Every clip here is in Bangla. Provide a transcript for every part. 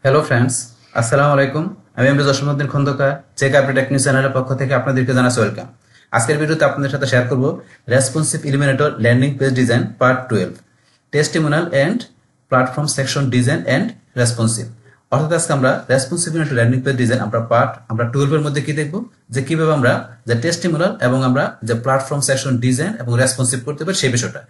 হ্যালো ফ্রেন্ডস, আসসালামু আলাইকুম। আমি MD Jasimuddin Khandakar check update technique চ্যানেলের পক্ষ থেকে আপনাদেরকে জানাচ্ছি ওয়েলকাম। আজকের ভিডিওতে আপনাদের সাথে শেয়ার করব responsive eliminator landing page design part 12, testimonial and platform section design and responsive. অর্থাৎ আজকে আমরা responsive eliminator landing page design আমরা 12 এর মধ্যে কি দেখব, যে কিভাবে আমরা যে টেস্টিমোনিয়াল এবং আমরা যে প্ল্যাটফর্ম সেকশন ডিজাইন এবং রেসপন্সিভ করতে পারি সেই বিষয়টা।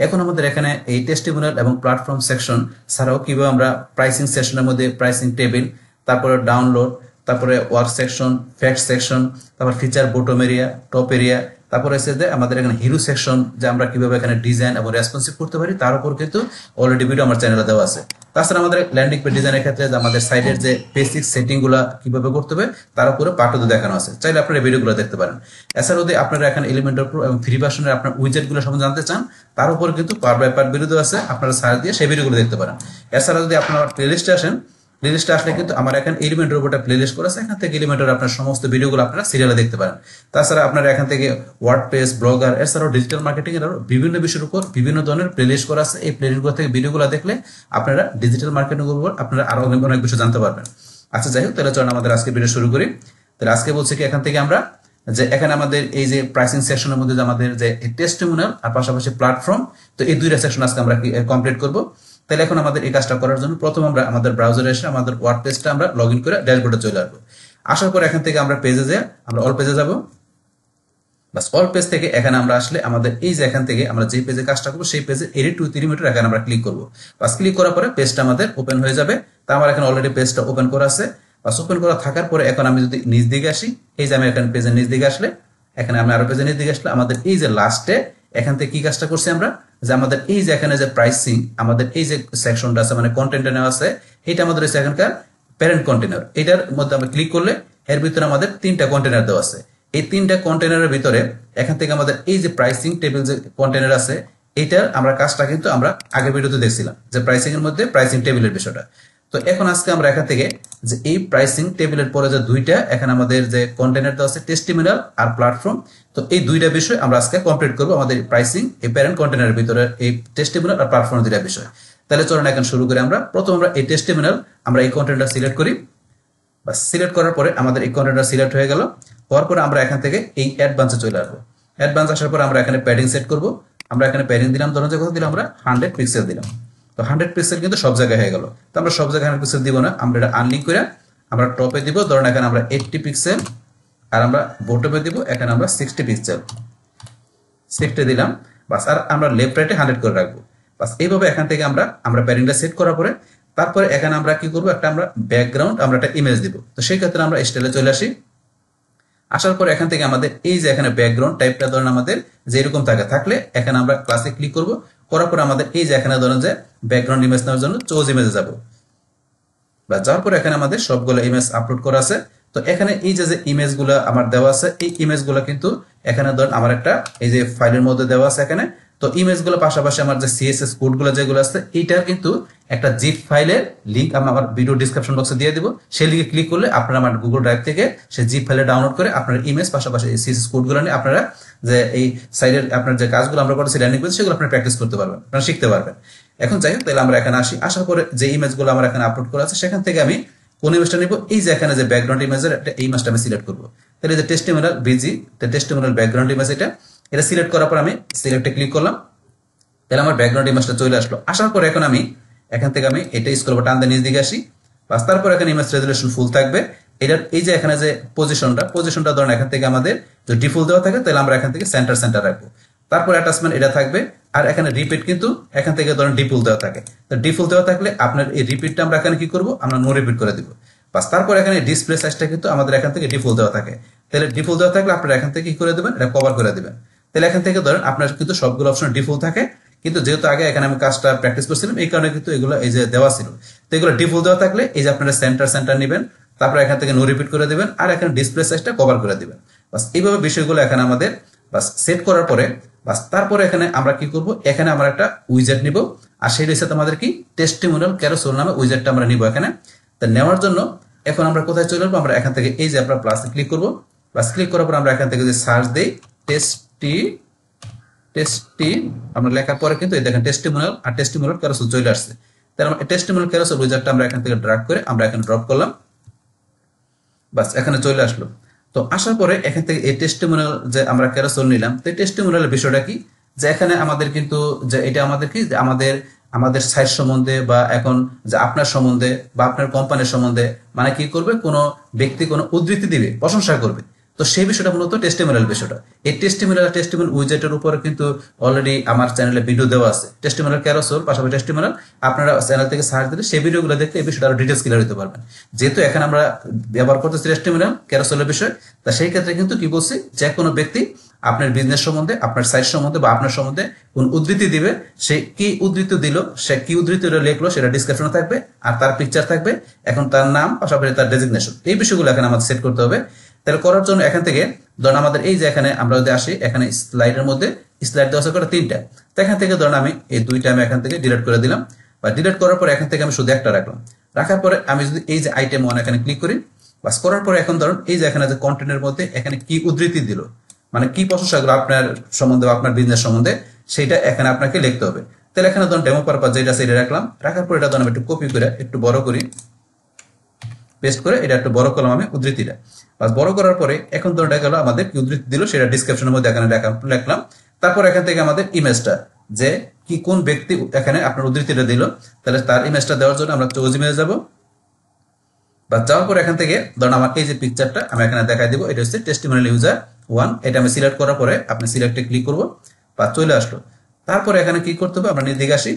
এখন আমাদের এখানে এই টেস্টিমোনিয়াল এবং প্ল্যাটফর্ম সেকশন ছাড়াও কিভাবে আমরা প্রাইসিং সেকশনের মধ্যে প্রাইসিং টেবিল, তারপরে ডাউনলোড, তারপরে ওয়ার্ক সেকশন, ফ্যাক্ট সেকশন, তারপর feature bottom area, top area, তারপরে হচ্ছে যে আমাদের এখানে হিরো সেকশন, যে আমরা কিভাবে এখানে ডিজাইন এবং রেসপন্সিভ করতে পারি তার উপর কিন্তু অলরেডি ভিডিও আমার চ্যানেলে দেওয়া আছে। তাছাড়া আমাদের ল্যান্ডিং পেজ ডিজাইনের ক্ষেত্রে যে আমাদের সাইটের যে বেসিক সেটিং গুলা কিভাবে করতে হবে তার উপরে পাঠও দেখানো আছে, চাইলে আপনারা ভিডিওগুলো দেখতে পারেন। এছাড়াও যদি আপনারা এখানে এলিমেন্টর প্রো এবং ফ্রি ভার্সনের আপনার উইজেট গুলো সম্বন্ধে জানতে চান তার উপর কিন্তু পার্ট বাই পার্ট ভিডিও আছে, আপনারা সার্চ দিয়ে সেই ভিডিওগুলো দেখতে পারেন। এছাড়া যদি আপনারা প্লেলিস্টে আসেন, প্লেলিস্টে আসলে কিন্তু আমার এখানে এলিমেন্টর উপরটা প্লেলিস্ট করা আছে, এখান থেকে এলিমেন্টর আপনার সমস্ত ভিডিওগুলো আপনারা সিরিয়ালে দেখতে পারেন। তাছাড়া আপনারা এখান থেকে ওয়ার্ডপ্রেস, ব্লগার, এছাড়াও ডিজিটাল মার্কেটিং এর বিভিন্ন বিষয়ের উপর বিভিন্ন ধরনের প্লেলিস্ট করা আছে। এই প্লেলিস্টগুলো থেকে ভিডিওগুলো দেখলে আপনারা ডিজিটাল মার্কেটিং এর উপর আপনারা আরো অনেক বিষয় জানতে পারবেন। আচ্ছা, যাই হোক, তাহলে চলুন আমাদের আজকে ভিডিও শুরু করি। তাহলে আজকে বলছি কি, এখান থেকে আমরা যে এখানে আমাদের এই যে প্রাইসিং সেকশনের মধ্যে যে আমাদের যে টেস্টিমোনিয়াল আর পাশাপাশি প্ল্যাটফর্ম, তো এই দুইটা সেকশন আজকে আমরা কমপ্লিট করব। তাহলে এখন আমাদের এই কাজটা করার জন্য প্রথম আমরা আমাদের ব্রাউজারে এসে আমাদের ওয়ার্ডপ্রেসটা আমরা লগ ইন করে ড্যাশবোর্ডে চলে আসবো। আসার পর এখান থেকে আমরা পেজে যাই, আমরা অল পেজে যাব। বাস অল পেজ থেকে এখানে আমরা আসলে আমাদের এই যে এখান থেকে আমরা যে পেজে কাজটা করবো সেই পেজে এডিট টু 3 মিটার এখানে আমরা ক্লিক করবো। বাস ক্লিক করার পরে পেজটা আমাদের ওপেন হয়ে যাবে। তা আমার এখানে অলরেডি পেজটা ওপেন করা আছে। বাস ওপেন করা থাকার পরে এখন আমি যদি নিচ দিকে আসি, এই যে আমি এখানে পেজের নিচ দিকে আসলে, এখানে আমি আরো পেজের নিচ দিকে আসলে আমাদের এই যে লাস্টে এখান থেকে কি কাজটা করছি আমরা, যে আমাদের এই যে এখানে যে প্রাইসিং আমাদের এই যে সেকশনটা আছে মানে কন্টেন্টে নেওয়া আছে, এটা আমাদের হচ্ছে এখানকার প্যারেন্ট কন্টেনার। এটার মধ্যে আমরা ক্লিক করলে এর ভিতরে আমাদের 3টা কন্টেনার দেওয়া আছে। এই 3টা কন্টেনারের ভিতরে এখান থেকে আমাদের এই যে প্রাইসিং টেবিল যে কন্টেনার আছে, এটার আমরা কাজটা কিন্তু আমরা আগের ভিডিওতে দেখছিলাম যে প্রাইসিং এর মধ্যে প্রাইসিং টেবিলের বিষয়টা। তো এখন আজকে আমরা এখান থেকে যে এই প্রাইসিং টেবিলের পরে যে দুইটা এখানে আমাদের যে কন্টেনার দেওয়া আছে টেস্টিমোনিয়াল আর প্ল্যাটফর্ম, তো এই দুইটা বিষয় আমরা আজকে কমপ্লিট করব আমাদের প্রাইসিং এই প্যারেন্ট কন্টেনারের ভিতরে এই টেস্টিমোনিয়াল আর প্ল্যাটফর্ম দুইটা বিষয়। তাহলে চলুন এখন শুরু করি। আমরা প্রথম আমরা এই টেস্টিমোনিয়াল আমরা এই কন্টেন্টটা সিলেক্ট করি। বাস সিলেক্ট করার পরে আমাদের এই কন্টেন্টটা সিলেক্ট হয়ে গেল। হওয়ার পরে আমরা এখান থেকে এই অ্যাডভান্সে চলে আসবো। অ্যাডভান্স আসার পর আমরা এখানে প্যাডিং সেট করব। আমরা এখানে প্যাডিং দিলাম, ধরুন যে কথা দিলাম আমরা 100 পিক্সেল দিলাম। তো 100 পিক্সেল কিন্তু সব জায়গায় হয়ে গেল। তো আমরা সব জায়গায় 100 পিক্সেল দিব না, আমরা এটা আনলিঙ্ক করে আমরা টপে দিব, ধরুন এখানে আমরা 80 পিক্সেল, আর আমরা বটমে দিব এখানে আমরা 60 পিক্সেল, 60 দিলাম। বাস আর আমরা লেফট রাইটে 100 করে রাখবো। বাস এইভাবে এখান থেকে আমরা প্যাডিংটা সেট করার পরে তারপরে এখানে আমরা কি করবো, একটা আমরা ব্যাকগ্রাউন্ড আমরা একটা ইমেজ দিব। তো সেই ক্ষেত্রে আমরা স্টাইলে চলে আসি। আসার পর এখান থেকে আমাদের এই যে এখানে ব্যাকগ্রাউন্ড টাইপটা ধরেন আমাদের যে এরকম থাকলে এখানে আমরা ক্লাসে ক্লিক করব। করার পর আমাদের এই যে এখানে ধরেন যে ব্যাকগ্রাউন্ড ইমেজ নেওয়ার জন্য চোজ ইমেজে যাব। বা যাওয়ার পর এখানে আমাদের সবগুলো ইমেজ আপলোড করা আছে। তো এখানে এই যে ইমেজগুলো আমার দেওয়া আছে, এই ইমেজগুলো কিন্তু এখানে ধরেন আমার একটা এই যে ফাইলের মধ্যে দেওয়া আছে এখানে। তো ইমেজগুলো পাশাপাশি আমার যে সিএসএস কোডগুলো যেগুলো আছে এইটার কিন্তু একটা জিপ ফাইলের লিংক আমি আমার ভিডিও ডিসক্রিপশন বক্সে দিয়ে দিব। সেই লিঙ্কে ক্লিক করলে আপনারা আমার গুগল ড্রাইভ থেকে সেই জিপ ফাইলে ডাউনলোড করে আপনার ইমেজ পাশাপাশি সিএসএস কোডগুলো নিয়ে আপনারা যে এই সাইডের আপনার যে কাজগুলো আমরা করছি ল্যান্ডিং পেজ সেগুলো আপনারা প্র্যাকটিস করতে পারবেন, আপনারা শিখতে পারবেন। এখন যাই হোক, তাহলে আমরা এখানে আসি। আসার পরে যে ইমেজগুলো আমার এখানে আপলোড করা আছে সেখান থেকে আমি কোন ইমেজটা নিব, এই যে এখানে যে ব্যাকগ্রাউন্ড ইমেজের একটা এই ইমেজটা আমি সিলেক্ট করব। তাহলে যে testimonial busy testimonial background image এটা সিলেক্ট করার পর আমি সিলেক্টে ক্লিক করলাম। তাহলে আমার ব্যাকগ্রাউন্ড ইমেজটা চলে আসলো। আসার পর এখন আমি এখান থেকে আমি এটা স্ক্রল বাটন টান দিয়ে নিচ দিকে আসি। বাস তারপর এখানে ইমেজ রেজুলেশন ফুল থাকবে। এটার এই যে এখানে যে পজিশনটা ধরেন এখান থেকে আমাদের যদি ডিফল্ট দেওয়া থাকে তাহলে আমরা এখান থেকে সেন্টার রাখবো। তারপর অ্যাটাচমেন্ট এটা থাকবে। আর এখানে রিপিট কিন্তু এখান থেকে ধরেন ডিফল্ট দেওয়া থাকে। তো ডিফল্ট দেওয়া থাকলে আপনার এই রিপিটটা আমরা এখানে কি করবো, আমরা নো রিপিট করে দিব। বাস তারপর এখানে ডিসপ্লে সাইজটা কিন্তু আমাদের এখান থেকে ডিফল্ট দেওয়া থাকে। তাহলে ডিফল্ট দেওয়া থাকলে আপনারা এখান থেকে কি করে দেবেন, এটা কভার করে দিবেন। তাহলে এখান থেকে ধরেন আপনার কিন্তু সবগুলো অপশন ডিফল্ট থাকে, কিন্তু যেহেতু আগে এখানে আমি কাজটা প্র্যাকটিস করছিলাম এই কারণে কিন্তু এগুলো এই যে দেওয়া ছিল। তো এগুলো ডিফল্ট দেওয়া থাকলে এই যে আপনারা সেন্টার নেবেন, তারপর এখান থেকে নো রিপিট করে দিবেন, আর এখানে ডিসপ্লে সাইজটা কভার করে দিবেন। বাস এইভাবে বিষয়গুলো এখানে আমাদের বাস সেট করার পরে বাস তারপরে এখানে আমরা কি করব, এখানে আমরা একটা উইজেট নিব। আর সেই রয়েছে আমাদের কি টেস্টিমোনিয়াল ক্যারোসেল নামে উইজেটটা আমরা নিব এখানে। তা নেওয়ার জন্য এখন আমরা কোথায় চলে আসবো, আমরা এখান থেকে এই যে আমরা প্লাসে ক্লিক করব। প্লাস ক্লিক করার পর আমরা এখান থেকে যে সার্চ দেই টেস্টি আমরা লেখার পরে কিন্তু এই দেখেন টেস্টিমোনিয়াল আর টেস্টিমোনিয়াল ক্যারোসেল চলে আসছে। তাহলে আমরা টেস্টিমোনিয়াল ক্যারোসেল উইজারটা আমরা এখান থেকে ড্র্যাগ করে আমরা এখানে ড্রপ করলাম, বাস এখানে চলে আসলো। তো আসার পরে এখান থেকে এই টেস্টিমোনিয়াল যে আমরা ক্যারোসেল নিলাম, তো টেস্টিমোনিয়ালের বিষয়টা কি, যে এখানে আমাদের কিন্তু যে এটা আমাদের কি, যে আমাদের সাইট সম্বন্ধে বা এখন যে আপনার সম্বন্ধে বা আপনার কোম্পানির সম্বন্ধে মানে কি করবে, কোনো ব্যক্তি কোনো উদ্ধৃতি দিবে, প্রশংসা করবে। তো সেই বিষয়টা মূলত টেস্টিমোনিয়াল বিষয়টা। এই টেস্টিমোনিয়াল উইজেটের উপরে কিন্তু অলরেডি আমার চ্যানেলে ভিডিও দেওয়া আছে, টেস্টিমোনিয়াল ক্যারোসেল পাশাপাশি টেস্টিমোনিয়াল। আপনারা চ্যানেল থেকে সার্চ দিলে সেই ভিডিওগুলো দেখতে এই বিষয়টা আরো ডিটেলস ক্লিয়ার হতে পারবেন। যেহেতু এখানে আমরা ব্যবহার করতেছি টেস্টিমোনিয়াল ক্যারোসেলের বিষয়, তা সেই ক্ষেত্রে কিন্তু কি বলছি, যে কোনো ব্যক্তি আপনার বিজনেস সম্বন্ধে, আপনার সাইট সম্বন্ধে বা আপনার সম্বন্ধে কোন উদ্ধৃতি দিবে, সে কি উদ্ধৃতি দিল, সে কি উদ্ধৃতিটা লিখলো সেটা ডিসক্রিপশনে থাকবে, আর তার পিকচার থাকবে, এখন তার নাম পাশাপাশি তার ডেজিগনেশন, এই বিষয়গুলো এখানে আমাদের সেট করতে হবে। তাহলে করার জন্য এখান থেকে ধরুন আমাদের এই যে এখানে আমরা যদি আসি, এখানে স্লাইডের মধ্যে স্লাইড দেওয়া আছে করে 3টা, তো এখান থেকে ধরুন আমি এই 2টা আমি এখান থেকে ডিলিট করে দিলাম, বা ডিলিট করার পরে এখান থেকে আমি শুধু একটা রাখলাম। রাখার পরে আমি যদি এই যে আইটেম 1 এখানে ক্লিক করি, বাস করার পরে এখন ধরুন এই যে এখানে যে কন্টেন্টের মধ্যে এখানে কি উদ্ধৃতি দিল, মানে কি প্রশংসাগুলো আপনার সম্বন্ধে বা আপনার বিজনেস সম্বন্ধে, সেটা এখানে আপনাকে লিখতে হবে। তাহলে এখানে ধরুন ডেমো পারপাস যেটা সেটা রাখলাম, রাখার পরে এটা ধরুন আমি একটু কপি করে একটু বড় করি, পেস্ট করে এটা একটু বড় করলাম আমি উদ্ধৃতিটা, বাস বড় করার পরে এখন ধরুন এটা গেল আমাদের কি উদ্ধৃতি দিল সেটা ডিসক্রিপশনের মধ্যে এখানে লিখলাম। তারপর এখান থেকে আমাদের ইমেজটা, যে কি কোন ব্যক্তি এখানে আপনার উদ্ধৃতিটা দিল, তাহলে তার ইমেজটা দেওয়ার জন্য আমরা চুজ ইমেজ যাবো, বা যাওয়ার পর এখান থেকে ধরুন আমার এই যে পিকচারটা আমি এখানে দেখাই দিব, এটা হচ্ছে টেস্টিমোনিয়াল ইউজার 1, এটা আমি সিলেক্ট করার পরে আপনি সিলেক্টে ক্লিক করব, বা চলে আসলো। তারপরে এখানে কি করতে হবে, আমরা নিচে আসি,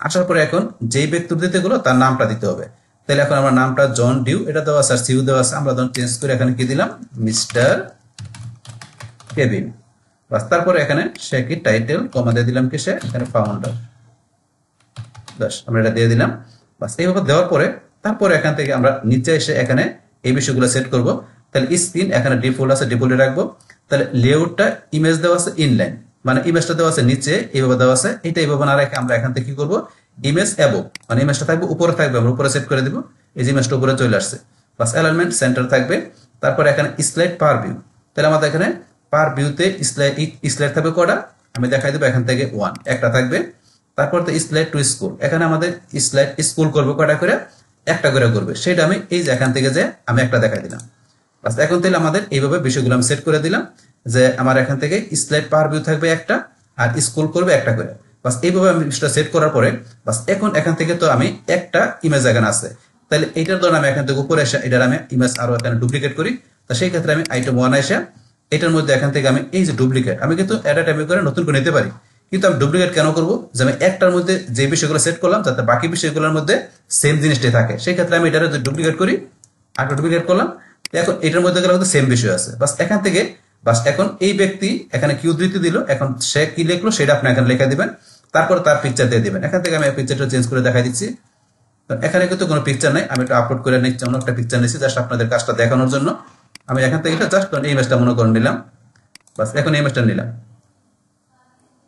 আসার পরে এখন যেই ব্যক্তি উদ্ধৃতি গুলো তার নামটা দিতে হবে। তাহলে এখন আমার নামটা জন ডিউ এটা দেওয়া আছে, আর সিউ দেওয়া আছে, আমরা ধরুন চেঞ্জ করে এখানে কি দিলাম, মিস্টার কেভিন, বাস তারপরে এখানে সে কি টাইটেল কমা দিয়ে দিলাম কি, সে এখানে ফাউন্ডার, বাস আমরা এটা দিয়ে দিলাম। বাস এইভাবে দেওয়ার পরে তারপরে এখান থেকে আমরা নিচে এসে এখানে এই বিষয়গুলো সেট করব। তাহলে স্ক্রিন এখানে ডিফল্ট আছে, ডিফল্টে রাখবো। তাহলে লেআউটটা ইমেজ দেওয়া আছে ইনলাইন, মানে ইমেজটা দেওয়া আছে নিচে এইভাবে দেওয়া আছে, এটা এইভাবে না রেখে আমরা এখান থেকে কি করব, ইমেজ অ্যাবভ, মানে ইমেজটা থাকবে উপরে থাকবে, আমরা উপরে সেট করে দিব, এই যে ইমেজটা উপরে চলে আসছে। বাস অ্যালাইনমেন্ট সেন্টার থাকবে। তারপর এখানে স্লাইড পার ভিউ, তাহলে আমাদের এখানে পার ভিউতে স্লাইড থাকবে কটা, আমি দেখাই দেবো এখান থেকে 1 একটা থাকবে। তারপর তো স্লাইড টু স্কুল, এখানে আমাদের স্লাইড স্কুল করবে কটা করে, একটা করে করবে, সেটা আমি এই যে এখান থেকে যে আমি একটা দেখাই দিলাম। বাস এখন তাহলে আমাদের এইভাবে বিষয়গুলো আমি সেট করে দিলাম, যে আমার এখান থেকে স্লাইড পার ভিউ থাকবে একটা, আর স্কুল করবে একটা করে। বাস এইভাবে আমি সেটা সেট করার পরে বাস এখন এখান থেকে তো আমি একটা ইমেজ এখানে আছে, তাহলে এইটার ধরুন আমি এখান থেকে উপরে এসে এটার আমি ইমেজ আরো এখানে ডুপ্লিকেট করি। তো সেই ক্ষেত্রে আমি আইটেম 1 এসে এটার মধ্যে এখান থেকে আমি এই যে ডুপ্লিকেট, আমি কিন্তু এটা টাইপ করে নতুন করে নিতে পারি, কিন্তু আমি ডুপ্লিকেট কেন করবো, যে আমি একটার মধ্যে যে বিষয়গুলো সেট করলাম যাতে বাকি বিষয়গুলোর মধ্যে সেম জিনিসটাই থাকে, সেই ক্ষেত্রে আমি এটার ডুপ্লিকেট করি, আর ডুপ্লিকেট করলাম। এখন এটার মধ্যে গেলে সেম বিষয় আছে, বাস এখান থেকে বাস এখন এই ব্যক্তি এখানে কি উদ্ধৃতি দিল, এখন সে কি লিখলো সেটা আপনি এখানে লেখা দিবেন, তারপর তার পিকচার দিয়ে দিবেন। এখান থেকে আমি পিকচারটা চেঞ্জ করে দেখাই দিচ্ছি, এখানে কিন্তু কোনো পিকচার নাই, আমি এটা আপলোড করে নিচ্ছি, অন্য একটা পিকচার নিচ্ছি জাস্ট আপনাদের কাজটা দেখানোর জন্য। আমি এখান থেকে এটা জাস্ট এই ইমেজটা মনে করে নিলাম, বাস এখন এই ইমেজটা নিলাম,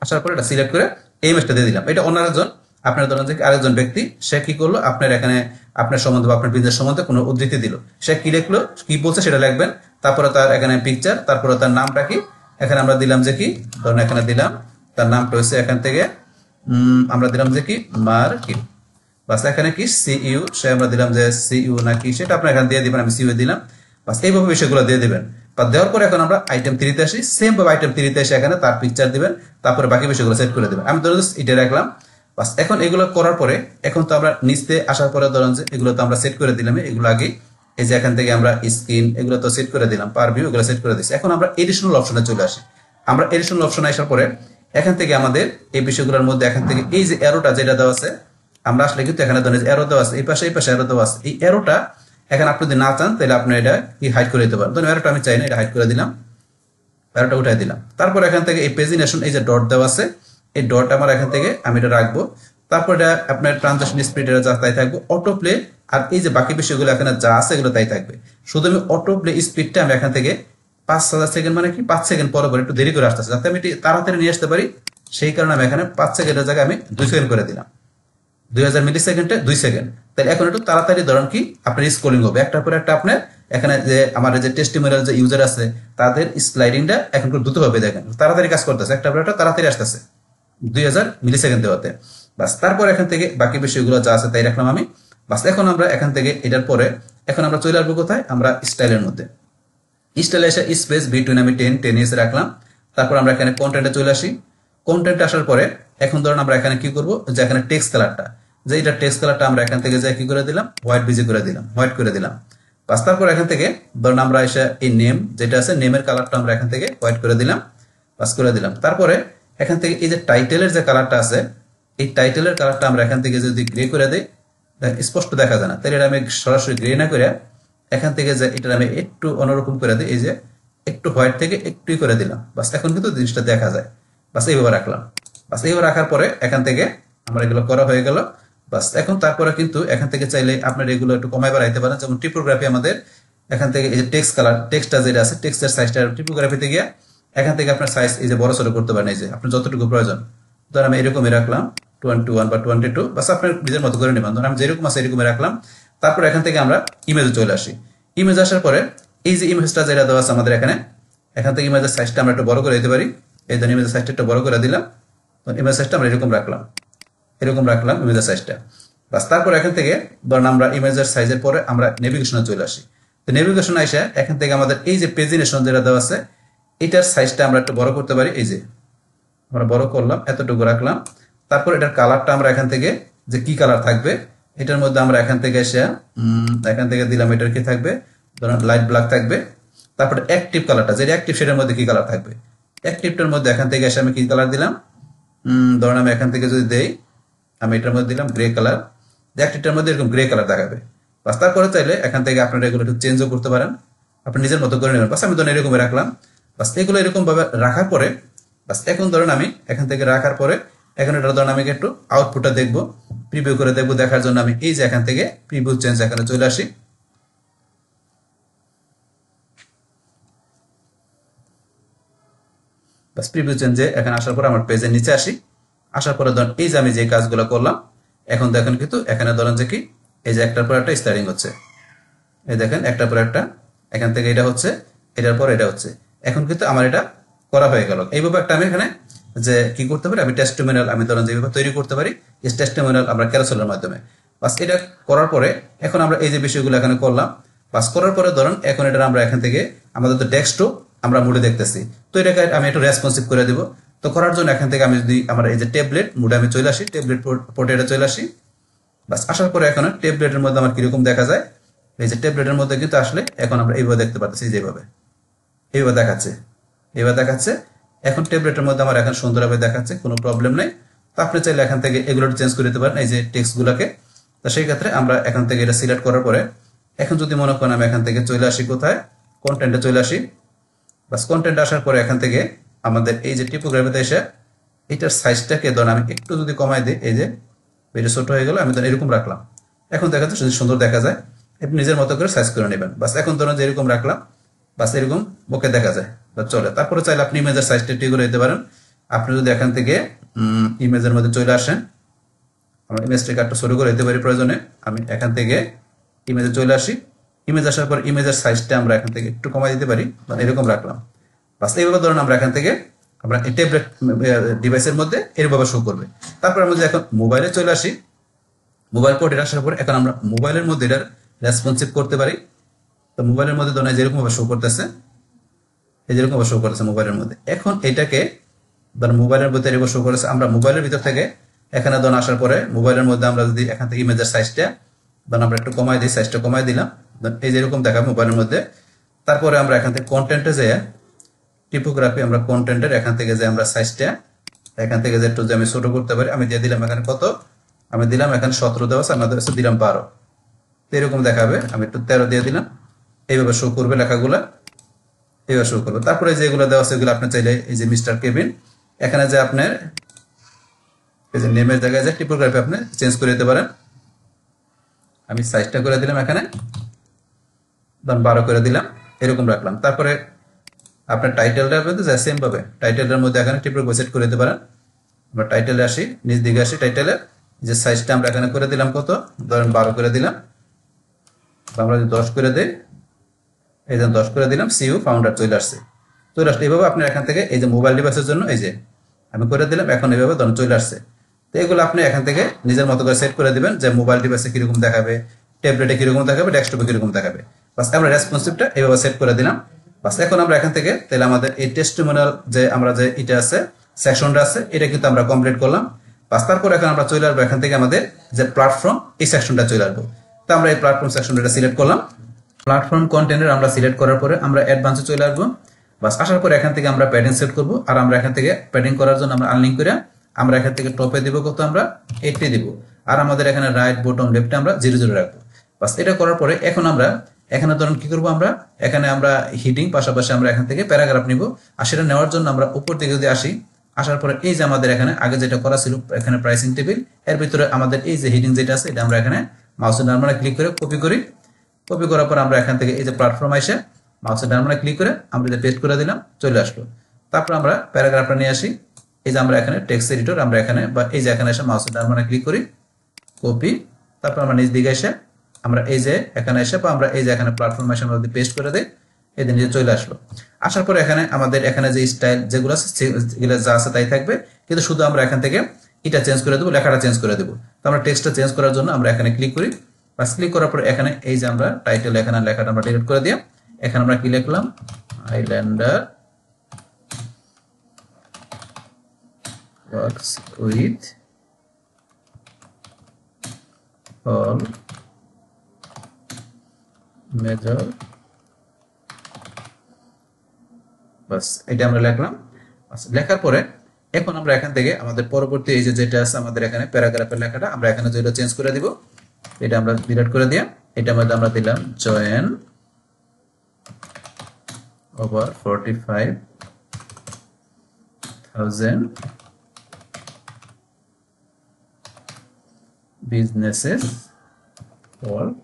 আসার পরে এটা সিলেক্ট করে এই ইমেজটা দিয়ে দিলাম। এটা অন্য একজন, আপনার ধরেন যে আরেকজন ব্যক্তি, সে কি করলো, আপনার এখানে আপনার সম্বন্ধে বা আপনার বিজনেস সম্বন্ধে কোনো উদ্ধৃতি দিল, সে কি লিখলো, কি বলছে সেটা লিখবেন, তারপরে তার এখানে পিকচার, তারপরে তার নামটা কি, এখানে আমরা দিলাম যে কি, ধরুন এখানে দিলাম তার নামটা হচ্ছে এখান থেকে আমরা দিলাম যে কি মার্কিন, বাস এখানে কি সিইউ, সে আমরা দিলাম যে সিইউ নাকি সেটা আপনার এখানে দিয়ে দিবেন, আমি সিইউ দিলাম। বাস এইভাবে বিষয়গুলো দিয়ে দিবেন। বা দেওয়ার পরে এখন আমরা আইটেম 3 তে আসি, সেম ভাবে আইটেম 3 তে এসে এখানে তার পিকচার দিবেন, তারপরে বাকি বিষয়গুলো সেট করে দিবেন। আমি ধরুন এটা রাখলাম, বাস এখন এগুলো করার পরে এখন তো আমরা নিচে আসার পরে ধরুন যে এগুলো তো আমরা সেট করে দিলাম, এগুলো আগে এই যে এখান থেকে আমরা স্ক্রিন এগুলো তো সেট করে দিলাম, পার ভিউ এগুলো সেট করে দিচ্ছি। এখন আমরা এডিশনাল অপশনে চলে আসি। আমরা এডিশনাল অপশনে আসার পরে এখান থেকে আমাদের এই বিষয়গুলোর মধ্যে এখান থেকে এই যে অ্যারোটা যেটা দেওয়া আছে, আমরা আসলে কিন্তু এখানে ধরেন অ্যারো দেওয়া আছে, এই পাশে অ্যারো দেওয়া আছে, এই অ্যারোটা এখন আপনি যদি না চান তাহলে আপনি এটা কি হাইড করে দিতে পারেন। ধরুন অ্যারোটা আমি চাই না, এটা হাইড করে দিলাম, অ্যারোটা উঠাই দিলাম। তারপর এখান থেকে এই পেজিনেশন এই যে ডট দেওয়া আছে, এই ডট আমার এখান থেকে আমি এটা রাখবো। তারপর এটা আপনার ট্রানজাকশন স্পিড এটা যা তাই থাকবে, অটো প্লে, আর এই যে বাকি বিষয়গুলো এখানে যা আছে এগুলো তাই থাকবে। শুধু আমি অটো প্লে স্পিডটা আমি এখান থেকে 5,000 সেকেন্ড মানে কি 5 সেকেন্ড পরে পরে একটু দেরি করে আসতেছে, যাতে আমি তাড়াতাড়ি নিয়ে আসতে পারি, সেই কারণে আমি এখানে 5 সেকেন্ডের জায়গায় আমি 2 সেকেন্ড করে দিলাম, 2000 মিলি সেকেন্ডে 2 সেকেন্ড। তাহলে এখন একটু তাড়াতাড়ি ধরেন কি আপনার স্ক্রলিং হবে, একটার পর একটা আপনার এখানে যে আমার যে টেস্টিমোনিয়াল যে ইউজার আছে তাদের স্লাইডিংটা এখন একটু দ্রুত হবে, দেখেন তাড়াতাড়ি কাজ করতেছে, একটা পর একটা তাড়াতাড়ি আসতেছে 2000 মিলি সেকেন্ড দেওয়াতে। বাস তারপর এখান থেকে বাকি বিষয়গুলো যা আছে তাই রাখলাম আমি। বাস এখন আমরা এখান থেকে এটার পরে এখন আমরা চলে আসবো কোথায়, আমরা স্টাইলের মধ্যে। স্টাইলে এসে স্পেস বিটুইন আমি 10 এসে রাখলাম। তারপর আমরা এখানে কন্টেন্টে চলে আসি। কন্টেন্টে আসার পরে এখন ধরুন আমরা এখানে কি করব, যে এখানে টেক্সট কালারটা, যে এটা টেক্সট কালারটা আমরা এখান থেকে যে কি করে দিলাম, হোয়াইট বিজি করে দিলাম, হোয়াইট করে দিলাম। বাস তারপর এখান থেকে ধরুন আমরা এসে এই নেম যেটা আছে, নেমের কালারটা আমরা এখান থেকে হোয়াইট করে দিলাম, বাস করে দিলাম। তারপরে এখান থেকে এই যে টাইটেলের যে কালারটা আছে, এই টাইটেলের কালারটা আমরা এখান থেকে যদি গ্রে করে দিই, স্পষ্ট দেখা যায় না, তাহলে এটা আমি সরাসরি গ্রে না করে এখান থেকে যে এটা আমি একটু অন্যরকম করে দিই, এই যে একটু হোয়াইট থেকে একটুই করে দিলাম। বাস এখন কিন্তু জিনিসটা দেখা যায়। বাস এইভাবে রাখলাম। বাস এইভাবে রাখার পরে এখান থেকে আমার এগুলো করা হয়ে গেল। বাস এখন তারপরে কিন্তু এখান থেকে চাইলে আপনার এগুলো একটু কমাই বাড়াইতে পারেন। যেমন টিপোগ্রাফি আমাদের এখান থেকে এই যে টেক্সট কালার, টেক্সটটা যেটা আছে, টেক্সটের সাইজটা টিপোগ্রাফিতে গিয়ে এখান থেকে আপনার সাইজ এই যে বড় ছোট করতে পারেন, এই যে আপনার যতটুকু প্রয়োজন। ধর আমি এরকমই রাখলাম 21 বা 22, বাস আপনার নিজের মতো করে নেবেন। ধর আমি যেরকম আছে এরকমই রাখলাম। তারপর এখান থেকে আমরা ইমেজে চলে আসি। ইমেজ আসার পরে এই যে ইমেজটা যেটা দেওয়া আছে আমাদের এখানে, এখান থেকে ইমেজের সাইজটা আমরা একটু বড় করে দিতে পারি। এই ধরুন ইমেজের সাইজটা একটু বড় করে দিলাম। ইমেজ সাইজটা আমরা এরকম রাখলাম, এরকম রাখলাম ইমেজের সাইজটা। বাস তারপর এখান থেকে ধরুন আমরা ইমেজের সাইজের পরে আমরা নেভিগেশনে চলে আসি। তো নেভিগেশন এসে এখান থেকে আমাদের এই যে পেজিনেশন যেটা দেওয়া আছে, এটার সাইজটা আমরা একটু বড় করতে পারি। এই যে আমরা বড় করলাম, এতটুকু রাখলাম। তারপর এটার কালারটা আমরা এখান থেকে যে কি কালার থাকবে, এটার মধ্যে আমরা এখান থেকে এসে এখান থেকে দিলাম, এটার কি থাকবে, ধরুন লাইট ব্ল্যাক থাকবে। তারপরে অ্যাক্টিভ কালারটা, যেটা অ্যাক্টিভ সেটার মধ্যে কি কালার থাকবে, অ্যাক্টিভটার মধ্যে এখান থেকে এসে আমি কি কালার দিলাম, ধরুন আমি এখান থেকে যদি দেই, আমি এটার মধ্যে দিলাম গ্রে কালার। অ্যাক্টিভটার মধ্যে এরকম গ্রে কালার দেখাবে। বাস তারপরে চাইলে এখান থেকে আপনারা এগুলো একটু চেঞ্জও করতে পারেন, আপনি নিজের মতো করে নেবেন। বাস আমি ধরুন এরকম রাখলাম। বাস এগুলো এরকম ভাবে রাখার পরে বাস এখন ধরুন আমি এখান থেকে রাখার পরে এখন এটা ধরুন আমি একটু আউটপুটটা দেখবো, প্রিভিউ করে দেখবো। দেখার জন্য আমি এই যে এখান থেকে প্রিভিউ চেঞ্জ এখানে চলে আসি। বাস প্রিভিউ চেঞ্জে এখানে আসার পরে আমার পেজের নিচে আসি। আসার পরে ধরুন এই যে আমি যে কাজগুলো করলাম, এখন দেখেন কিন্তু এখানে ধরেন যে কি এই যে একটার পর একটা স্টার্টিং হচ্ছে, এই দেখেন একটার পর একটা, এখান থেকে এটা হচ্ছে, এটার পর এটা হচ্ছে। এখন কিন্তু আমার এটা করা হয়ে গেল। এইভাবে একটা আমি এখানে যে কি করতে পারি, আমি টেস্টিমোনিয়াল আমি ধরেন যেভাবে তৈরি করতে পারি, এই টেস্টিমোনিয়াল আমরা ক্যারোসেলের মাধ্যমে। বাস এটা করার পরে এখন আমরা এই যে বিষয়গুলো এখানে করলাম। বাস করার পরে ধরুন এখন এটা আমরা এখান থেকে আমাদের তো ডেস্কটপ আমরা মুডে দেখতেছি, তো এটাকে আমি একটু রেসপন্সিভ করে দিব। তো করার জন্য এখান থেকে আমি যদি আমার এই যে ট্যাবলেট মুডে আমি চলে আসি, ট্যাবলেট পোর্টে এটা চলে আসি। বাস আসার পরে এখন ট্যাবলেটের মধ্যে আমার কিরকম দেখা যায়, এই যে ট্যাবলেটের মধ্যে কিন্তু আসলে এখন আমরা এইভাবে দেখতে পাচ্ছি, যেভাবে এইভাবে দেখাচ্ছে, এইভাবে দেখাচ্ছে। এখন ট্যাবলেটের মধ্যে আমার এখন সুন্দরভাবে দেখাচ্ছে, কোনো প্রবলেম নেই। তো আপনি চাইলে এখান থেকে এগুলো চেঞ্জ করে দিতে পারেন, এই যে টেক্সটগুলোকে। তো সেই ক্ষেত্রে আমরা এখান থেকে এটা সিলেক্ট করার পরে এখন যদি মনে করেন আমি এখান থেকে চলে আসি কোথায়, কন্টেন্টে চলে আসি। বাস কন্টেন্ট আসার পরে এখান থেকে আমাদের এই যে টিপোগ্রাফিতে এসে এটার সাইজটাকে ধরুন আমি একটু যদি কমাই দিই, এই যে এটা ছোট হয়ে গেল, আমি ধরুন এরকম রাখলাম। এখন দেখা যাচ্ছে সুন্দর দেখা যায়, আপনি নিজের মতো করে সাইজ করে নেবেন। বাস এখন ধরুন যে এরকম রাখলাম, বাস এরকম ওকে দেখা যায় বা চলে। তারপরে চাইলে আপনি ইমেজের সাইজটা ঠিক করে দিতে পারেন। আপনি যদি এখান থেকে ইমেজের মধ্যে চলে আসেন, আমরা ইমেজটাকে একটু ছোট করে দিতে পারি প্রয়োজনে। আমি এখান থেকে ইমেজে চলে আসি। ইমেজ আসার পর ইমেজের সাইজটা আমরা এখান থেকে একটু কমাই দিতে পারি, মানে এরকম রাখলাম। বাস এইভাবে ধরুন আমরা এখান থেকে আমরা এই ট্যাবলেট ডিভাইসের মধ্যে এরভাবে শো করবে। তারপর আমরা যদি এখন মোবাইলে চলে আসি, মোবাইল পোর্টে আসার পর এখন আমরা মোবাইলের মধ্যে এটার রেসপন্সিভ করতে পারি। তো মোবাইলের মধ্যে ধরুন যেরকম ভাবে শো করতেছে, এই যেরকম ভাবে শো করতেছে মোবাইলের মধ্যে। এখন এটাকে ধরুন মোবাইলের মধ্যে এরকম শো করেছে, আমরা মোবাইলের ভিতর থেকে এখানে ধরুন আসার পরে মোবাইলের মধ্যে আমরা যদি এখান থেকে ইমেজের সাইজটা ধরুন আমরা একটু কমাই দিই, সাইজটা কমাই দিলাম, এই যেরকম দেখাবে মোবাইলের মধ্যে। তারপরে আমরা এখান থেকে কন্টেন্টে যেয়ে টিপোগ্রাফি আমরা কন্টেন্টের এখান থেকে যে আমরা সাইজটা এখান থেকে যে একটু যে আমি ছোট করতে পারি, আমি দিয়ে দিলাম এখানে কত, আমি দিলাম এখানে 17 দেওয়া আছে, আমাদের কাছে দিলাম 12, এরকম দেখাবে। আমি একটু 13 দিয়ে দিলাম, এইভাবে শো করবে লেখাগুলা, এইভাবে শো করবে। তারপরে যেগুলো দেওয়া আছে এগুলো আপনি চাইলে এই যে মিস্টার কেবিন, এখানে যে আপনার এই যে নেমের জায়গায় যে টিপোগ্রাফি আপনি চেঞ্জ করে দিতে পারেন। আমি সাইজটা করে দিলাম এখানে 12 করে দিলাম, এরকম রাখলাম। তারপরে আপনার টাইটেলটা সেম ভাবে টাইটেলের মধ্যে এখানে টিপোগ্রাফি সেট করে দিতে পারেন। আমরা টাইটেলে আসি, নিচ দিকে আসি, টাইটেলের যে সাইজটা আমরা এখানে করে দিলাম কত, ধরেন 12 করে দিলাম। আমরা যদি 10 করে দেই, এই যে 10 করে দিলাম, সিইউ ফাউন্ডার চলে আসছে। এইভাবে আপনি এখান থেকে এই যে মোবাইল ডিভাইসের জন্য এই যে আমি করে দিলাম, এখন এইভাবে চলে আসছে। তো তো এগুলো আপনি এখান থেকে নিজের মতো করে সেট করে দিবেন যে মোবাইল ডিভাইসে কিরকম দেখাবে, ট্যাবলেটে কিরকম দেখাবে, ডেস্কটপে কিরকম দেখাবে। বাস আমরা রেসপন্সিভটা এইভাবে সেট করে দিলাম। বাস এখন আমরা এখান থেকে তাহলে আমাদের এই টেস্টিমোনিয়াল যে আমরা যে এটা আছে সেকশনটা আছে এটা কিন্তু আমরা কমপ্লিট করলাম। বাস তারপর এখন আমরা চলে আসবো এখান থেকে আমাদের যে প্ল্যাটফর্ম এই সেকশনটা চলে আসবো। তো আমরা এই প্ল্যাটফর্ম সেকশনটা সিলেক্ট করলাম। প্ল্যাটফর্ম কন্টেন্টের আমরা সিলেক্ট করার পরে আমরা অ্যাডভান্সে চলে আসবো। বাস আসার পরে এখান থেকে আমরা প্যাডিং সেট করব। আর আমরা এখান থেকে প্যাডিং করার জন্য আমরা আনলিঙ্ক করে আমরা এখান থেকে টপে দিব কত, আমরা 80 দিব। আর আমাদের এখানে রাইট বটম লেফটে আমরা 00 রাখবো। বাস এটা করার পরে এখন আমরা এখানে ধরুন কি করবো, আমরা এখানে আমরা হিডিং পাশাপাশি আমরা এখান থেকে প্যারাগ্রাফ নিব। আর সেটা নেওয়ার জন্য আমরা উপর দিকে যদি আসি, আসার পরে এই যে আমাদের এখানে আগে যেটা করা ছিল এখানে প্রাইসিং টেবিল, এর ভিতরে আমাদের এই যে হিডিং যেটা আছে এটা আমরা এখানে মাউসের ডান ক্লিক করে কপি করি। কপি করার পর আমরা এখান থেকে এই যে প্ল্যাটফর্ম এসে মাউসের ডান ক্লিক করে আমরা যে পেস্ট করে দিলাম, চলে আসলো। তারপর আমরা প্যারাগ্রাফটা নিয়ে আসি। এই যে আমরা এখানে টেক্সট এডিটর আমরা এখানে বা এই যে এখানে এসে মাউসের ডান ক্লিক করি, কপি। তারপর আমরা নিচ দিকে এসে আমরা এই যে এখানে এসে বা আমরা এই যে এখানে প্ল্যাটফর্ম এসে আমরা যদি পেস্ট করে দেই, এই দিন চলে আসলো। আসার পরে এখানে আমাদের এখানে যে স্টাইল যেগুলো আছে সেগুলো যা আছে তাই থাকবে, কিন্তু শুধু আমরা এখান থেকে এটা চেঞ্জ করে দেবো, লেখাটা চেঞ্জ করে দেবো। তো আমরা টেক্সটটা চেঞ্জ করার জন্য আমরা এখানে ক্লিক করি। বাস ক্লিক করার পরে এখানে এই যে আমরা টাইটেল এখানে লেখাটা আমরা ডিলিট করে দিই। এখানে আমরা কি লিখলাম, islander works with all major. বাস এটা আমরা লিখলাম। লেখার পরে এখন আমরা এখান থেকে আমাদের পরবর্তী এই যে যেটা আছে আমাদের এখানে প্যারাগ্রাফের লেখাটা আমরা এখানে যেটা চেঞ্জ করে দিব, এটা আমরা ডিলিট করে দিয়ে এটার মধ্যে আমরা দিলাম জয়েন ওভার 45,000 বিজনেসেস ওয়ার্ল্ড।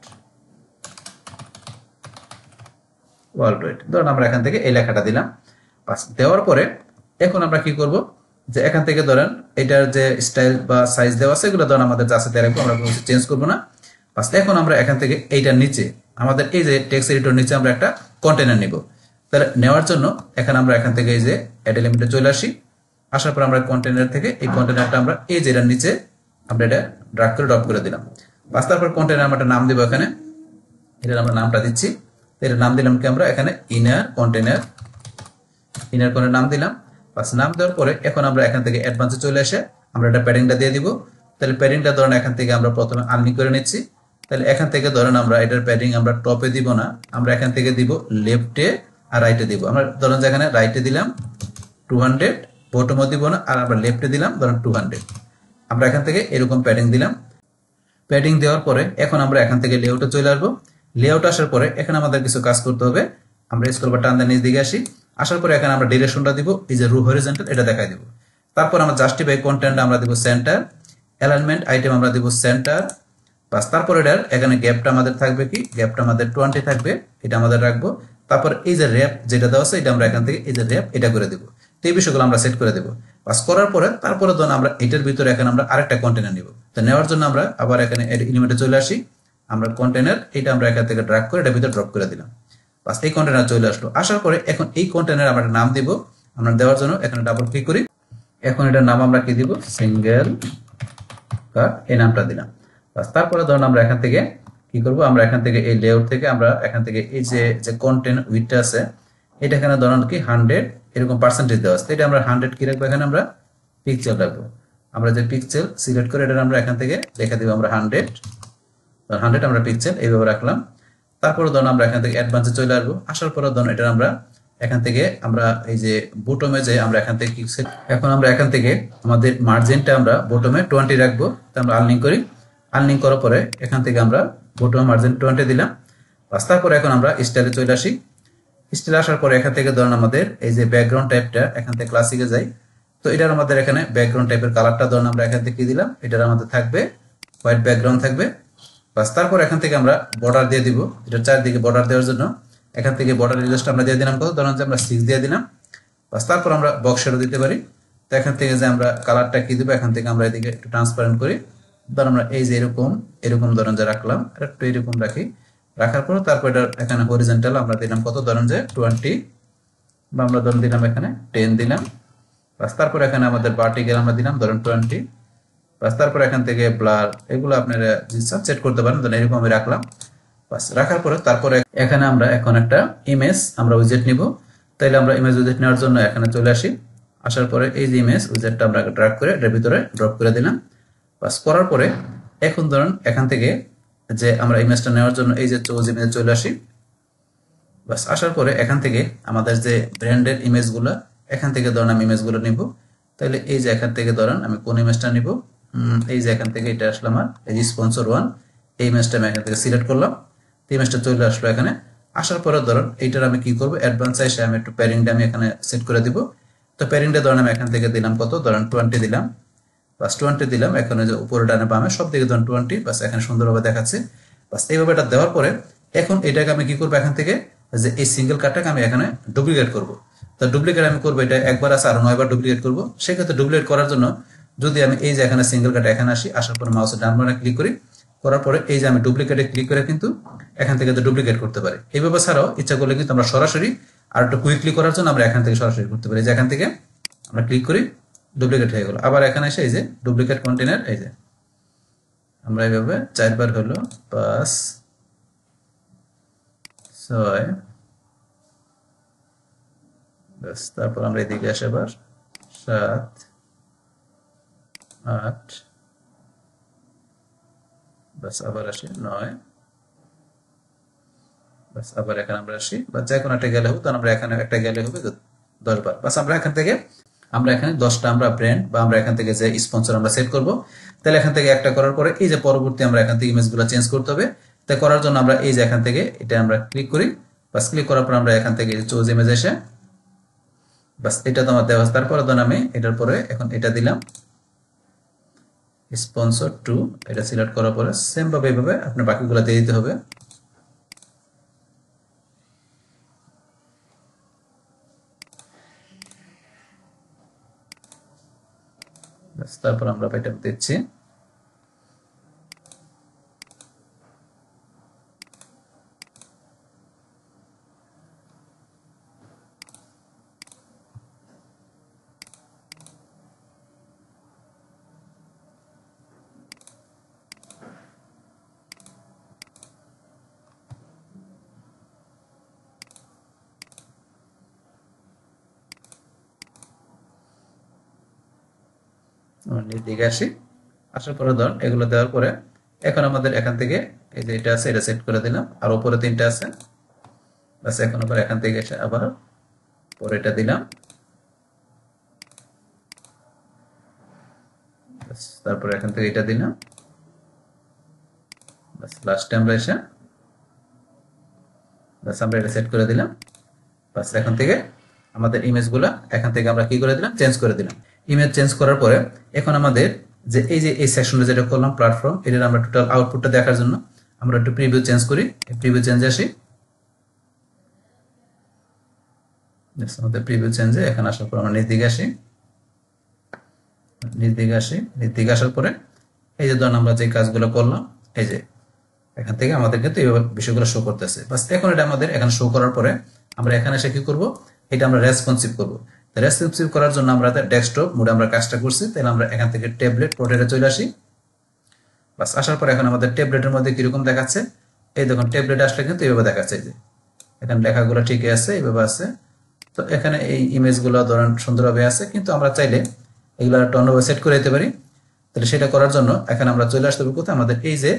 ধরুন আমরা এখান থেকে এই লেখাটা দিলাম। বাস দেওয়ার পরে এখন আমরা কি করব, যে এখান থেকে ধরেন এটার যে স্টাইল বা সাইজ দেওয়া আছে এগুলো ধরেন আমাদের যা আছে তাই রাখবো, আমরা কোনো কিছু চেঞ্জ করবো না। বাস এখন আমরা এখান থেকে এইটার নিচে আমাদের এই যে টেক্সট এডিটর নিচে আমরা একটা কন্টেনার নিব। তাহলে নেওয়ার জন্য এখানে আমরা এখান থেকে এই যে অ্যাড এলিমেন্টে চলে আসি। আসার পর আমরা কন্টেনার থেকে এই কন্টেনারটা আমরা এই যে এটার নিচে আমরা এটা ড্রাগ করে ড্রপ করে দিলাম। বাস তারপর কন্টেনার আমরা একটা নাম দিব, এখানে এটার আমরা নামটা দিচ্ছি। এর নাম দিলাম কি আমরা এখানে ইনার কন্টেনার নাম দিলাম। বাস নাম দেওয়ার পরে এখন আমরা এখান থেকে অ্যাডভান্সে চলে এসে আমরা এটা প্যাডিংটা দিয়ে দিব। তাহলে প্যাডিংটা ধরেন এখান থেকে আমরা প্রথমে আনলিঙ্ক করে নিচ্ছি। তাহলে এখান থেকে ধরেন আমরা এটার প্যাডিং আমরা টপে দিব না, আমরা এখান থেকে দিব লেফটে আর রাইটে দিব। আমরা ধরেন যে এখানে রাইটে দিলাম 200, বটমও দিব না, আর আমরা লেফটে দিলাম ধরেন 200। আমরা এখান থেকে এরকম প্যাডিং দিলাম। প্যাডিং দেওয়ার পরে এখন আমরা এখান থেকে লেআউটে চলে আসবো। লেআউট আসার পরে এখানে আমাদের কিছু কাজ করতে হবে। আমরা স্ক্রল বার টান দিয়ে নিচ দিকে আসি। আসার পরে এখানে আমরা ডিরেকশনটা দিব, এই যে রো হরিজন্টাল এটা দেখাই দিব। তারপর আমরা জাস্টিফাই কন্টেন্ট আমরা দিব সেন্টার, অ্যালাইনমেন্ট আইটেম আমরা দিব সেন্টার। বাস তারপর এটার এখানে গ্যাপটা আমাদের থাকবে কি, গ্যাপটা আমাদের 20 থাকবে, এটা আমাদের রাখবো। তারপর এই যে র্যাপ যেটা দেওয়া আছে এটা আমরা এখান থেকে এই যে র্যাপ এটা করে দেবো। তো এই বিষয়গুলো আমরা সেট করে দেবো। বাস করার পরে তারপরে ধরুন আমরা এটার ভিতরে এখানে আমরা আরেকটা কন্টেনার নিব। তো নেওয়ার জন্য আমরা আবার এখানে এলিমেন্টে চলে আসি। আমরা কন্টেনার এটা আমরা এখান থেকে ড্র্যাগ করে এটা ভিতরে ড্রপ করে দিলাম। বাস এই কন্টেনার চলে আসলো। আসার পরে এখন এই কন্টেনার আমরা নাম দিব। আমরা দেওয়ার জন্য এখানে ডাবল ক্লিক করি। এখন এটার নাম আমরা কি দিব, সিঙ্গেল কাট, এই নামটা দিলাম। বাস তারপরে ধরুন আমরা এখান থেকে কি করব, আমরা এখান থেকে এই লেআউট থেকে আমরা এখান থেকে এই যে কন্টেন্ট উইথটা আছে এটা এখানে ধরুন কি 100 এরকম পার্সেন্টেজ দেওয়া আছে, এটা আমরা 100 কি রাখবো, এখানে আমরা পিক্সেল রাখবো। আমরা যে পিক্সেল সিলেক্ট করে এটা আমরা এখান থেকে লেখা দিব আমরা 100 আমরা পিক্সেল এইভাবে রাখলাম। তারপরে ধরুন আমরা এখান থেকে অ্যাডভান্সে চলে আসবো। আসার পরে ধরুন এটা আমরা এখান থেকে আমরা এই যে বটমে যে আমরা এখান থেকে এখন আমরা এখান থেকে আমাদের মার্জিনটা আমরা বটমে 20 রাখবো। তো আমরা আনলিঙ্ক করি। আনলিঙ্ক করার পরে এখান থেকে আমরা বটমে মার্জিন 20 দিলাম। বাস তারপরে এখন আমরা স্টাইলে চলে আসি। স্টাইলে আসার পরে এখান থেকে ধরুন আমাদের এই যে ব্যাকগ্রাউন্ড টাইপটা এখান থেকে ক্লাসিকে যাই। তো এটার আমাদের এখানে ব্যাকগ্রাউন্ড টাইপের কালারটা ধরুন আমরা এখান থেকে দিলাম, এটার আমাদের থাকবে হোয়াইট ব্যাকগ্রাউন্ড থাকবে। বাস তারপর এখান থেকে আমরা বর্ডার দিয়ে দিব। এটার চারদিকে বর্ডার দেওয়ার জন্য এখান থেকে বর্ডার রিজেস্ট আমরা দিয়ে দিলাম কত, ধরুন যে আমরা 6 দিয়ে দিলাম। বাস তারপর আমরা বক্সেরও দিতে পারি। তো এখান থেকে যে আমরা কালারটা কি দিব, এখান থেকে আমরা এদিকে একটু ট্রান্সপারেন্ট করি। ধরুন আমরা এই যে এরকম ধরুন যে রাখলাম, একটু এরকম রাখি। রাখার পর তারপর এটা এখানে হরিজন্টাল আমরা দিলাম কত, ধরুন যে 20 বা আমরা ধরুন দিলাম এখানে 10 দিলাম। বাস তারপর এখানে আমাদের ভার্টিক্যাল আমরা দিলাম ধরুন 20। বাস তারপর এখান থেকে ব্লার এগুলো আপনারা সেট করতে পারেন। ধরুন এরকম আমি রাখলাম। বাস রাখার পরে তারপরে এখানে আমরা এখন একটা ইমেজ আমরা উইজেট নিব। তাইলে আমরা ইমেজ উইজেট নেওয়ার জন্য এখানে চলে আসি। আসার পরে এই যে ইমেজ উইজেটটা আমরা ড্র্যাগ করে এর ভিতরে ড্রপ করে দিলাম। বাস করার পরে এখন ধরুন এখান থেকে যে আমরা ইমেজটা নেওয়ার জন্য এই যে চুজ ইমেজ চলে আসি। বাস আসার পরে এখান থেকে আমাদের যে ব্র্যান্ডের ইমেজগুলো এখান থেকে ধরুন আমি ইমেজগুলো নিব। তাহলে এই যে এখান থেকে ধরুন আমি কোন ইমেজটা নিব, এই যে এখান থেকে এটা আসলে আমার এই যে স্পন্সর 1 এই ইমেজটা আমি এখান থেকে সিলেক্ট করলাম। ইমেজটা চলে আসলো এখানে। আসার পরে ধরুন এইটার আমি কি করব, অ্যাডভান্স এসে আমি একটু প্যারিংটা আমি এখানে সেট করে দিব। তো প্যারিংটা ধরুন আমি এখান থেকে দিলাম কত, ধরুন 20 দিলাম। বাস 20 দিলাম। এখানে যে উপরে ডানে বামে সব দিকে ধরুন 20। বাস এখানে সুন্দরভাবে দেখাচ্ছে। বাস এইভাবে এটা দেওয়ার পরে এখন এটাকে আমি কি করব, এখান থেকে যে এই সিঙ্গেল কার্ডটাকে আমি এখানে ডুপ্লিকেট করব। তো ডুপ্লিকেট আমি করবো এটা একবার আছে আর 9 বার ডুপ্লিকেট করব। সেক্ষেত্রে ডুপ্লিকেট করার জন্য যদি আমি এই যে এখানে সিঙ্গেল কার্ড এখানে আসি, আসার পরে মাউসের ডান বাটনে ক্লিক করি, করার পরে এই যে আমি ডুপ্লিকেটে ক্লিক করে কিন্তু এখান থেকে ডুপ্লিকেট করতে পারি। এইভাবে ছাড়াও ইচ্ছা করলে কিন্তু আমরা সরাসরি আর একটু কুইকলি করার জন্য আমরা এখান থেকে সরাসরি করতে পারি। যে এখান থেকে আমরা ক্লিক করি, ডুপ্লিকেট হয়ে গেল। আবার এখানে এসে এই যে ডুপ্লিকেট কন্টেনার, এই যে আমরা এইভাবে 4 বার হলো 5 6 বাস তারপর আমরা এদিকে আসে আবার 7 8 বাস আবার আসি 9 বাস আবার এখানে আমরা আসি, বা যে কোনো একটা গেলে হবে। তখন আমরা এখানে একটা গেলে হবে 10 বার। বাস আমরা এখান থেকে এখানে 10টা আমরা ব্র্যান্ড বা আমরা এখান থেকে যে স্পন্সর আমরা সেট করব। তাহলে এখান থেকে একটা করার পরে এই যে পরবর্তী আমরা এখান থেকে ইমেজগুলো চেঞ্জ করতে হবে। তাই করার জন্য আমরা এই যে এখান থেকে এটা আমরা ক্লিক করি। বাস ক্লিক করার পর আমরা এখান থেকে চুজ ইমেজ এসে বাস এটা তো আমার দেওয়া। তারপরে ধরুন আমি এটার পরে এখন এটা দিলাম স্পন্সর 2, এটা সিলেক্ট করার পরে সেম ভাবে এইভাবে আপনি বাকিগুলো দিয়ে দিতে হবে। তারপর আমরা এটা দিচ্ছি। দিকে আসি। আসার পরে ধরুন এগুলো দেওয়ার পরে এখন আমাদের এখান থেকে এই যে এটা আছে এটা সেট করে দিলাম। আর উপরে 3টা আছে। বাস এখন আবার এখান থেকে এসে আবার পরে এটা দিলাম। তারপরে এখান থেকে এটা দিলাম। বাস লাস্টে আমরা এসে বাস আমরা এটা সেট করে দিলাম। বাস এখান থেকে আমাদের ইমেজগুলো এখান থেকে আমরা কি করে দিলাম, চেঞ্জ করে দিলাম। ইমেজ চেঞ্জ করার পরে এখন আমাদের যে এই সেকশনটা যেটা করলাম প্ল্যাটফর্ম, এটার আমরা টোটাল আউটপুটটা দেখার জন্য আমরা একটু প্রিভিউ চেঞ্জ করি। প্রিভিউ চেঞ্জে আসি। আমাদের প্রিভিউ চেঞ্জে এখানে আসার পর আমরা নিচ দিকে আসি। নিচ দিকে আসার পরে এই যে ধরুন আমরা যে কাজগুলো করলাম এই যে এখান থেকে আমাদের কিন্তু এই বিষয়গুলো শো করতেছে। বাস এখন এটা আমাদের এখানে শো করার পরে আমরা এখানে এসে কি করব, এটা আমরা রেসপন্সিভ করব। রেসপন্সিভ করার জন্য আমরা ডেস্কটপ মোডে আমরা কাজটা করছি। তাহলে আমরা এখান থেকে ট্যাবলেট পোর্ট্রেটে চলে আসি। বাস আসার পরে এখন আমাদের ট্যাবলেটের মধ্যে কিরকম দেখাচ্ছে, এই দেখুন ট্যাবলেট আসলে কিন্তু এইভাবে দেখাচ্ছে। এই যে এখানে লেখাগুলো ঠিকই আছে, এইভাবে আছে। তো এখানে এই ইমেজগুলো ধরেন সুন্দরভাবে আছে, কিন্তু আমরা চাইলে এগুলো একটা অন্যভাবে সেট করে দিতে পারি। তাহলে সেটা করার জন্য এখানে আমরা চলে আসতে হবে কোথায়, আমাদের এই যে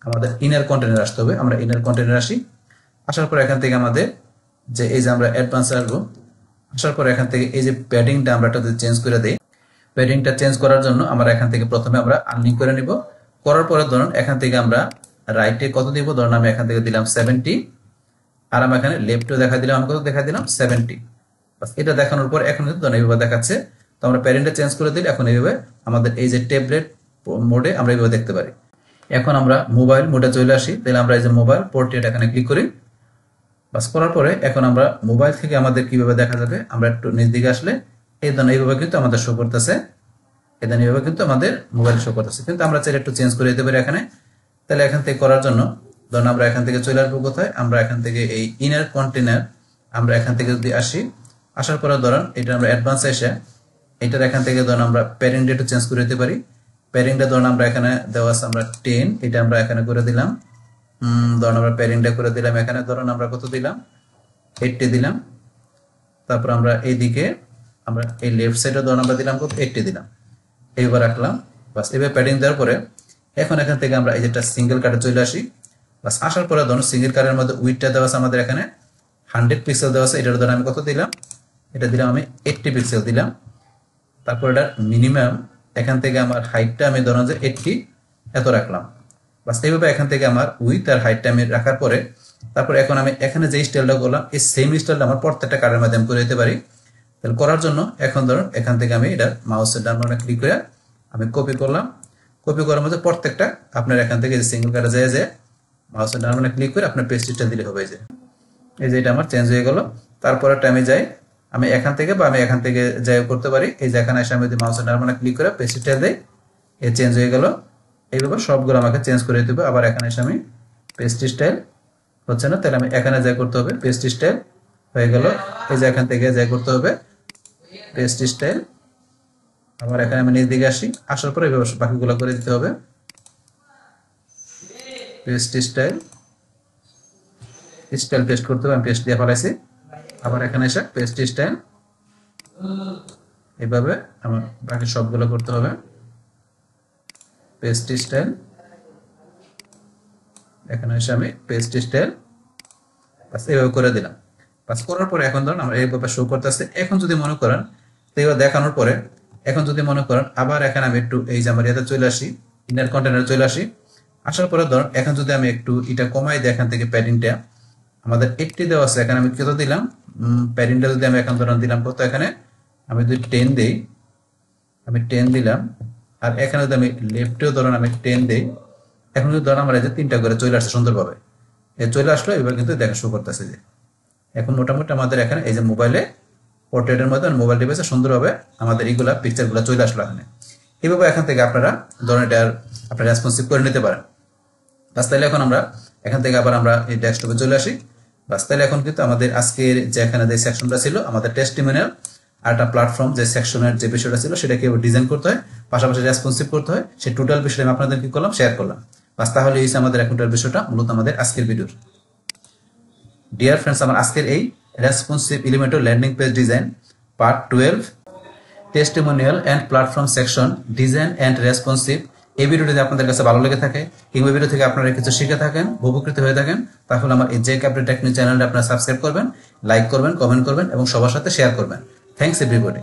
আমাদের ইনার কন্টেনার আসতে হবে। আমরা ইনার কন্টেনার আসি। আসার পর এখান থেকে আমাদের যে এই যে আমরা অ্যাডভান্সে আসবো। আসার পর এখান থেকে এই যে প্যাডিংটা আমরা একটা চেঞ্জ করে দেই। প্যাডিংটা চেঞ্জ করার জন্য আমরা এখান থেকে প্রথমে আমরা আনলিঙ্ক করে নিব। করার পরে ধরুন এখান থেকে আমরা রাইটে কত দিব, ধরুন আমি এখান থেকে দিলাম 70, আর আমি এখানে লেফটে দেখা দিলাম, আমি কত দেখা দিলাম 70। বাস এটা দেখানোর পর এখন কিন্তু ধরুন এইভাবে দেখাচ্ছে। তো আমরা প্যাডিংটা চেঞ্জ করে দিলে এখন এইভাবে আমাদের এই যে ট্যাবলেট মোডে আমরা এইভাবে দেখতে পারি। এখন আমরা মোবাইল মোডে চলে আসি। তাহলে আমরা এই যে মোবাইল পোর্ট্রেট এখানে ক্লিক করি। বাস করার পরে এখন আমরা মোবাইল থেকে আমাদের কিভাবে দেখা যাবে, আমরা একটু নিচ দিকে আসলে এই ধরুন এইভাবে কিন্তু আমাদের শো করতেছে। এই ধরুন এইভাবে কিন্তু আমাদের মোবাইল শো করতেছে, কিন্তু আমরা চাইলে একটু চেঞ্জ করে দিতে পারি এখানে। তাহলে এখান থেকে করার জন্য ধরুন আমরা এখান থেকে চলে আসবো কোথায়, আমরা এখান থেকে এই ইনার কন্টেনার আমরা এখান থেকে যদি আসি। আসার পরে ধরুন এটা আমরা অ্যাডভান্স এসে এটার এখান থেকে ধরুন আমরা প্যারেন্ট ডেটা চেঞ্জ করে দিতে পারি। প্যাডিংটা ধরুন আমরা এখানে দেওয়া আছে আমরা 10, এটা আমরা এখানে করে দিলাম। ধরুন আমরা প্যাডিংটা করে দিলাম এখানে, ধরুন আমরা কত দিলাম 80 দিলাম। তারপর আমরা এইদিকে আমরা এই লেফট সাইডে ধরুন আমরা দিলাম কত 80 দিলাম, এইবার রাখলাম। বাস এবার প্যাডিং দেওয়ার পরে এখন এখান থেকে আমরা এই যেটা সিঙ্গেল কাটে চলে আসি। বাস আসার পরে ধরুন সিঙ্গেল কাটের মধ্যে উইডথটা দেওয়া আছে আমাদের এখানে 100 পিক্সেল দেওয়া আছে, এটার ধরুন আমি কত দিলাম, এটা দিলাম আমি 80 পিক্সেল দিলাম। তারপর এটা মিনিমাম এখান থেকে আমার হাইটটা আমি ধরুন যে 80 এত রাখলাম। বাস এইভাবে এখান থেকে আমার উইথ আর হাইটটা আমি রাখার পরে তারপর এখন আমি এখানে যে স্টাইলটা করলাম এই সেম স্টাইলটা আমার প্রত্যেকটা কার্ডের মাধ্যমে করে দিতে পারি। তাহলে করার জন্য এখন ধরুন এখান থেকে আমি এটা মাউসের ডান বাটনে ক্লিক করে আমি কপি করলাম। কপি করার মধ্যে প্রত্যেকটা আপনার এখান থেকে যে সিঙ্গেল কার্ডে যায় মাউসের ডান বাটনে ক্লিক করে আপনার পেস্ট স্টাইল দিলে হবে। এই যে এটা আমার চেঞ্জ হয়ে গেল। তারপরে আমি যাই, আমি এখান থেকে বা আমি এখান থেকে যাই করতে পারি। এই যে এখানে এসে আমি যদি মাউসের ডান বাটনে ক্লিক করে পেস্ট স্টাইল দেই, এ চেঞ্জ হয়ে গেল। এইভাবে সবগুলো আমাকে চেঞ্জ করে দিতে হবে। আবার এখানে এসে আমি পেস্ট স্টাইল হচ্ছে না, তাহলে আমি এখানে যাই করতে হবে পেস্ট স্টাইল হয়ে গেল। এই যে এখান থেকে যাই করতে হবে পেস্ট স্টাইল। আবার এখানে আমি নিচ দিকে আসি, আসার পরে এইভাবে বাকিগুলো করে দিতে হবে পেস্ট স্টাইল। স্টাইল পেস্ট করতে হবে, আমি পেস্ট দিয়ে ফেলাইছি। আবার এখানে এসে পেস্ট স্টাইল, এইভাবে আমার বাকি সবগুলো করতে হবে পেস্ট স্টাইল। এখানে এসে আমি পেস্ট স্টাইল বাস এইভাবে করে দিলাম। বাস করার পরে এখন ধরুন আমরা এইভাবে শো করতেছে। এখন যদি মনে করেন এইভাবে দেখানোর পরে এখন যদি মনে করেন আবার এখানে আমি একটু এই যে আমার ইয়াতে চলে আসি, ইনার কন্টেনারে চলে আসি। আসার পরে ধরুন এখন যদি আমি একটু এটা কমাই দিই, এখান থেকে প্যাডিংটা আমাদের 80 দেওয়া আছে, এখানে আমি কত দিলাম প্যাডিংটা যদি আমি এখন ধরুন দিলাম কত, এখানে আমি যদি 10 দেই, আমি 10 দিলাম। আর এখানে যদি আমি লেফটেও ধরুন আমি 10 দেই, এখন যদি ধরুন আমার এই যে 3টা করে চলে আসছে সুন্দরভাবে, এ চলে আসলো। এবার কিন্তু দেখা শো করতেছে যে এখন মোটামুটি আমাদের এখানে এই যে মোবাইলে পোর্ট্রেটের মধ্যে মোবাইল ডিভাইসে সুন্দরভাবে আমাদের এইগুলা পিকচারগুলো চলে আসলো এখানে। এইভাবে এখান থেকে আপনারা ধরুন এটা আপনারা রেসপন্সিভ করে নিতে পারেন। বাস তাহলে এখন আমরা এখান থেকে আবার আমরা এই ডেস্কটপে চলে আসি। বাস তাহলে এখন কিন্তু আমাদের আজকের যে এখানে যে সেকশনটা ছিল আমাদের টেস্টিমোনিয়াল আর একটা প্ল্যাটফর্ম যে সেকশনের যে বিষয়টা ছিল সেটাকে ডিজাইন করতে হয়, পাশাপাশি রেসপন্সিভ করতে হয়, সেই টোটাল বিষয়টা আমি আপনাদের কি করলাম শেয়ার করলাম। বাস তাহলে এই আমাদের এখনকার বিষয়টা মূলত আমাদের আজকের ভিডিওর। ডিয়ার ফ্রেন্ডস, আমার আজকের এই responsive Elementor landing page design part 12 testimonial and platform section design and responsive, এই ভিডিওটি আপনাদের কাছে ভালো লেগে থাকে কিংবা ভিডিও থেকে আপনারা কিছু শিখে থাকেন, উপকৃত হয়ে থাকেন, তাহলে আমার এই জে ক্যাপিটাল টেক নিউজ চ্যানেলটা আপনারা সাবস্ক্রাইব করবেন, লাইক করবেন, কমেন্ট করবেন এবং সবার সাথে শেয়ার করবেন। Thanks everybody.